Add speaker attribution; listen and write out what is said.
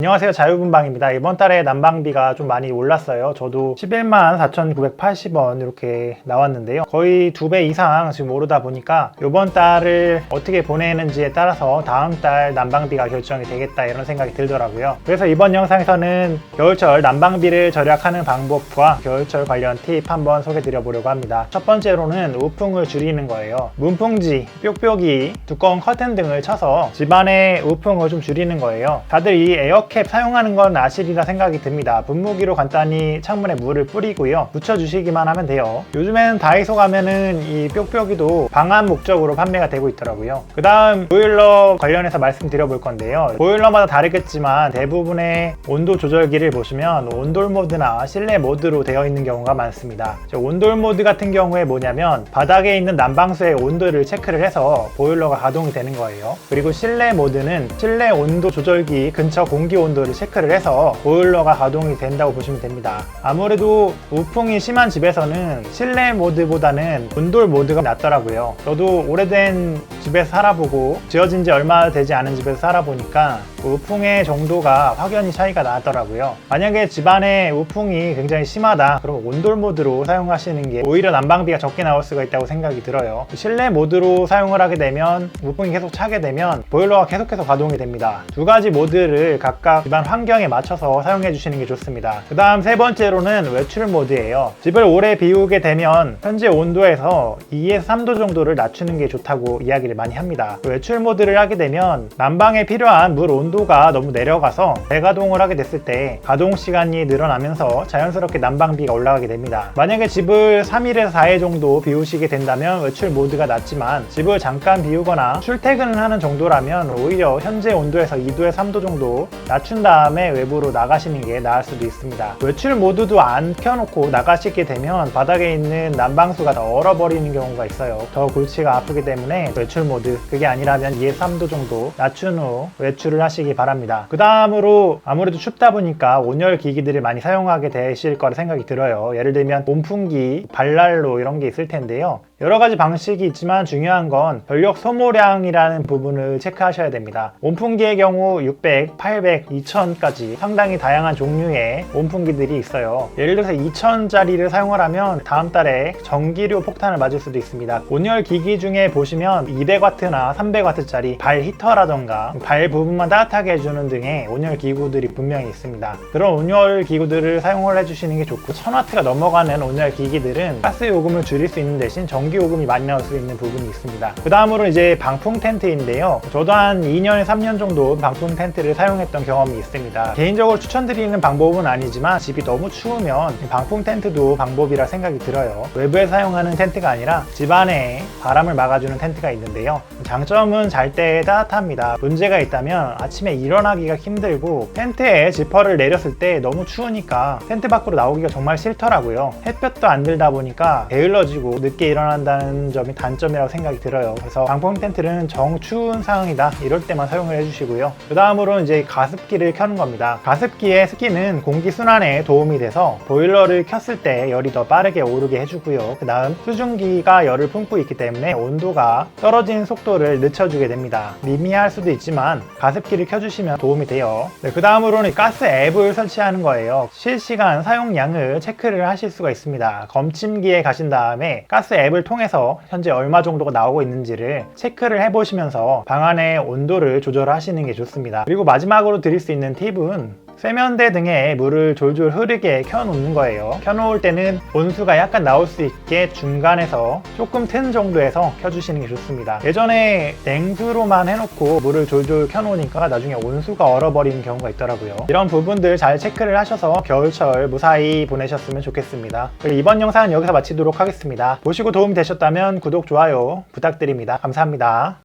Speaker 1: 안녕하세요, 자유분방입니다. 이번 달에 난방비가 좀 많이 올랐어요. 저도 11만 4,980원 이렇게 나왔는데요. 거의 2배 이상 지금 오르다 보니까 이번 달을 어떻게 보내는지에 따라서 다음 달 난방비가 결정이 되겠다 이런 생각이 들더라고요. 그래서 이번 영상에서는 겨울철 난방비를 절약하는 방법과 겨울철 관련 팁 한번 소개해 드려 보려고 합니다. 첫 번째로는 우풍을 줄이는 거예요. 문풍지, 뾱뾱이, 두꺼운 커튼 등을 쳐서 집안의 우풍을 좀 줄이는 거예요. 다들 이 에어캡 사용하는 건 아시리라 생각이 듭니다. 분무기로 간단히 창문에 물을 뿌리고요, 묻혀주시기만 하면 돼요. 요즘에는 다이소 가면은 이 뾱뾱이도 방한 목적으로 판매가 되고 있더라고요. 그 다음 보일러 관련해서 말씀드려 볼 건데요. 보일러마다 다르겠지만 대부분의 온도 조절기를 보시면 온돌 모드나 실내 모드로 되어 있는 경우가 많습니다. 온돌 모드 같은 경우에 뭐냐면 바닥에 있는 난방수의 온도를 체크를 해서 보일러가 가동이 되는 거예요. 그리고 실내 모드는 실내 온도 조절기 근처 공기 온도를 체크를 해서 보일러가 가동이 된다고 보시면 됩니다. 아무래도 우풍이 심한 집에서는 실내 모드보다는 온돌 모드가 낫더라고요. 저도 오래된 집에서 살아보고 지어진 지 얼마 되지 않은 집에서 살아보니까 우풍의 정도가 확연히 차이가 나더라고요. 만약에 집안에 우풍이 굉장히 심하다 그럼 온돌 모드로 사용하시는 게 오히려 난방비가 적게 나올 수가 있다고 생각이 들어요. 실내 모드로 사용을 하게 되면 우풍이 계속 차게 되면 보일러가 계속해서 가동이 됩니다. 두 가지 모드를 각각 집안 환경에 맞춰서 사용해 주시는 게 좋습니다. 그 다음 세 번째로는 외출 모드예요. 집을 오래 비우게 되면 현재 온도에서 2에서 3도 정도를 낮추는 게 좋다고 이야기를 많이 합니다. 외출 모드를 하게 되면 난방에 필요한 물 온도가 너무 내려가서 재가동을 하게 됐을 때 가동 시간이 늘어나면서 자연스럽게 난방비가 올라가게 됩니다. 만약에 집을 3일에서 4일 정도 비우시게 된다면 외출 모드가 낫지만 집을 잠깐 비우거나 출퇴근을 하는 정도라면 오히려 현재 온도에서 2도에서 3도 정도 낮춘 다음에 외부로 나가시는 게 나을 수도 있습니다. 외출 모드도 안 켜놓고 나가시게 되면 바닥에 있는 난방수가 더 얼어버리는 경우가 있어요. 더 골치가 아프기 때문에 외출 모드, 그게 아니라면 2에서 3도 정도 낮춘 후 외출을 하시기 바랍니다. 그 다음으로 아무래도 춥다 보니까 온열 기기들을 많이 사용하게 되실 거라 생각이 들어요. 예를 들면 온풍기, 발난로 이런 게 있을 텐데요. 여러 가지 방식이 있지만 중요한 건 전력 소모량이라는 부분을 체크하셔야 됩니다. 온풍기의 경우 600, 800, 2000까지 상당히 다양한 종류의 온풍기들이 있어요. 예를 들어서 2000짜리를 사용을 하면 다음 달에 전기료 폭탄을 맞을 수도 있습니다. 온열 기기 중에 보시면 200W나 300W짜리 발 히터라던가 발 부분만 따뜻하게 해주는 등의 온열 기구들이 분명히 있습니다. 그런 온열 기구들을 사용을 해주시는 게 좋고 1000W가 넘어가는 온열 기기들은 가스 요금을 줄일 수 있는 대신 전기 요금이 많이 나올 수 있는 부분이 있습니다. 그 다음으로 이제 방풍 텐트인데요. 저도 한 2년, 3년 정도 방풍 텐트를 사용했던 경험이 있습니다. 개인적으로 추천드리는 방법은 아니지만 집이 너무 추우면 방풍 텐트도 방법이라 생각이 들어요. 외부에 사용하는 텐트가 아니라 집안에 바람을 막아주는 텐트가 있는데요. 장점은 잘 때 따뜻합니다. 문제가 있다면 아침에 일어나기가 힘들고 텐트에 지퍼를 내렸을 때 너무 추우니까 텐트 밖으로 나오기가 정말 싫더라고요. 햇볕도 안 들다 보니까 게을러지고 늦게 일어난다는 점이 단점이라고 생각이 들어요. 그래서 방풍 텐트는 정추운 상황이다 이럴 때만 사용을 해주시고요. 그 다음으로 이제 가습기를 켜는 겁니다. 가습기의 습기는 공기 순환에 도움이 돼서 보일러를 켰을 때 열이 더 빠르게 오르게 해주고요. 그 다음 수증기가 열을 품고 있기 때문에 온도가 떨어지는 속도를 늦춰주게 됩니다. 미미할 수도 있지만 가습기를 켜주시면 도움이 돼요. 그 다음으로는 가스 앱을 설치하는 거예요. 실시간 사용량을 체크를 하실 수가 있습니다. 검침기에 가신 다음에 가스 앱을 통해서 현재 얼마 정도가 나오고 있는지를 체크를 해보시면서 방 안의 온도를 조절하시는 게 좋습니다. 그리고 마지막으로 드릴 수 있는 팁은 세면대 등에 물을 졸졸 흐르게 켜놓는 거예요. 켜놓을 때는 온수가 약간 나올 수 있게 중간에서 조금 튼 정도에서 켜주시는 게 좋습니다. 예전에 냉수로만 해놓고 물을 졸졸 켜놓으니까 나중에 온수가 얼어버리는 경우가 있더라고요. 이런 부분들 잘 체크를 하셔서 겨울철 무사히 보내셨으면 좋겠습니다. 그리고 이번 영상은 여기서 마치도록 하겠습니다. 보시고 도움이 되셨다면 구독, 좋아요 부탁드립니다. 감사합니다.